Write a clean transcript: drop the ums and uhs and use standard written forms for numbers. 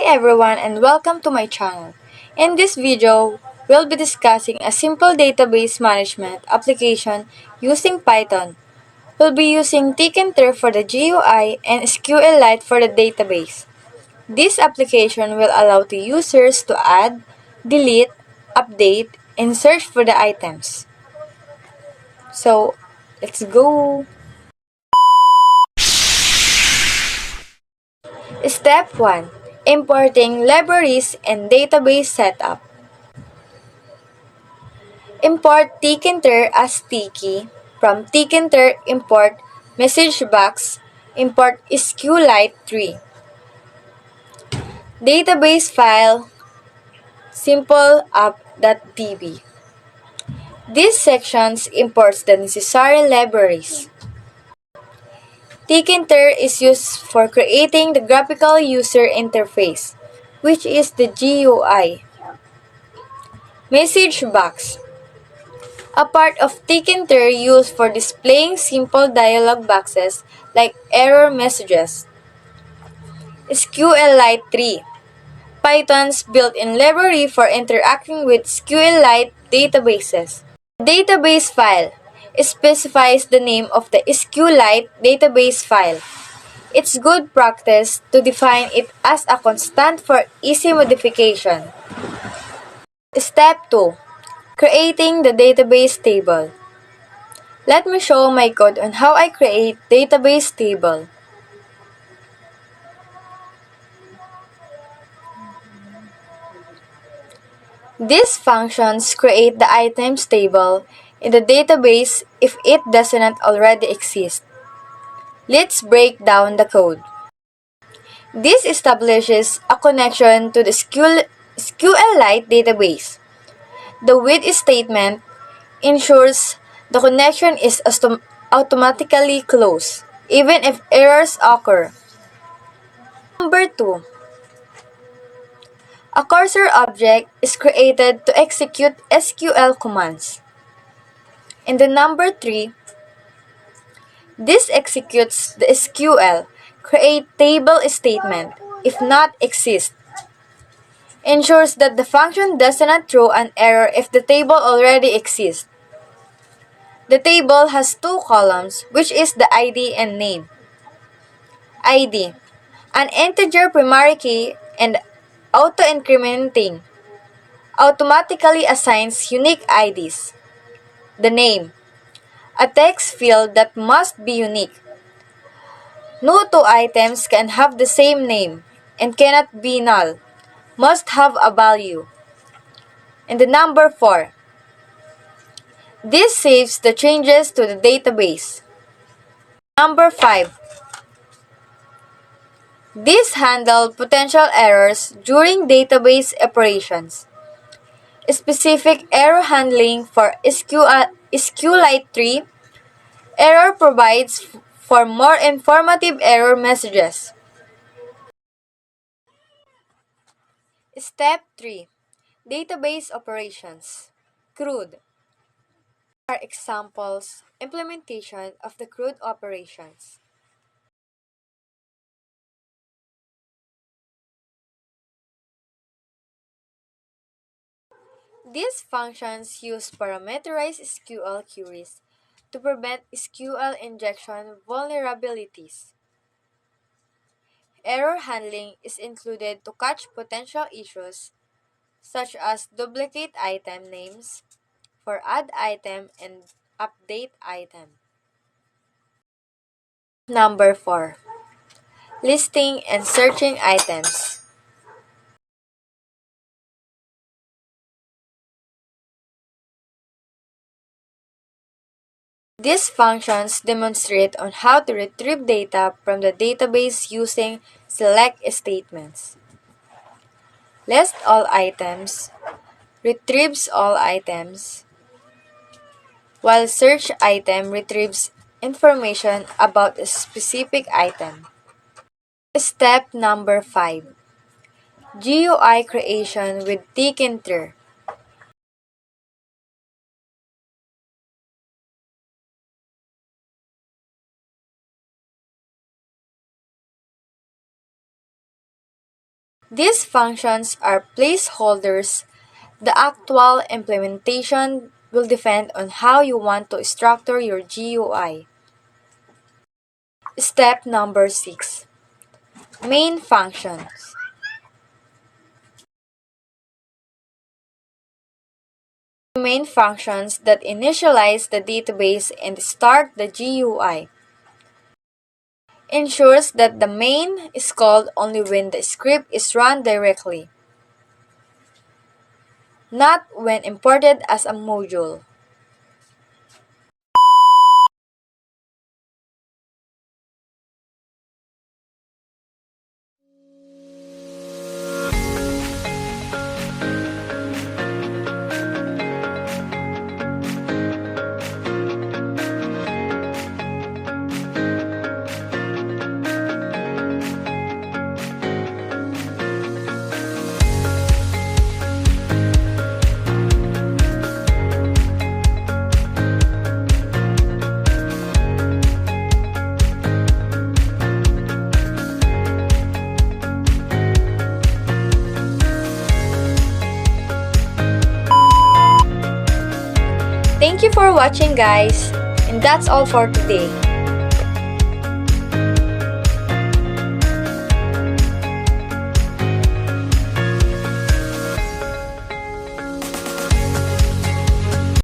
everyone and welcome to my channel. In this video, we'll be discussing a simple database management application using Python. We'll be using Tkinter for the GUI and SQLite for the database. This application will allow the users to add, delete, update, and search for the items. So, let's go! Step 1. Importing libraries and database setup. Import tkinter as tki from tkinter import messagebox import SQLite 3. Database file simpleapp.db. These sections imports the necessary libraries. Tkinter is used for creating the graphical user interface, which is the GUI. Message box. A part of Tkinter used for displaying simple dialog boxes like error messages. SQLite 3. Python's built-in library for interacting with SQLite databases. Database file specifies the name of the SQLite database file. It's good practice to define it as a constant for easy modification. Step 2. Creating the database table. Let me show my code on how I create database table. These functions create the items table in the database if it does not already exist. Let's break down the code. This establishes a connection to the SQLite database. The with statement ensures the connection is automatically closed, even if errors occur. Number 2. A cursor object is created to execute SQL commands. In the number 3, this executes the SQL create table statement if not exist. Ensures that the function does not throw an error if the table already exists. The table has two columns, which is the ID and name. ID, an integer primary key and auto-incrementing, automatically assigns unique IDs. The name, a text field that must be unique. No two items can have the same name and cannot be null, must have a value. And the number 4. This saves the changes to the database. Number 5. This handle potential errors during database operations. Specific error handling for SQLite 3. Error provides for more informative error messages. Step 3. Database operations. CRUD are examples implementation of the CRUD operations. These functions use parameterized SQL queries to prevent SQL injection vulnerabilities. Error handling is included to catch potential issues such as duplicate item names for add item and update item. Number 4. Listing and searching items. These functions demonstrate on how to retrieve data from the database using select statements. List all items, retrieves all items, while search item retrieves information about a specific item. Step number 5. GUI creation with Tkinter. These functions are placeholders. The actual implementation will depend on how you want to structure your GUI. Step number 6. Main functions. Main functions that initialize the database and start the GUI. Ensures that the main is called only when the script is run directly, not when imported as a module. Thank you for watching, guys, and that's all for today.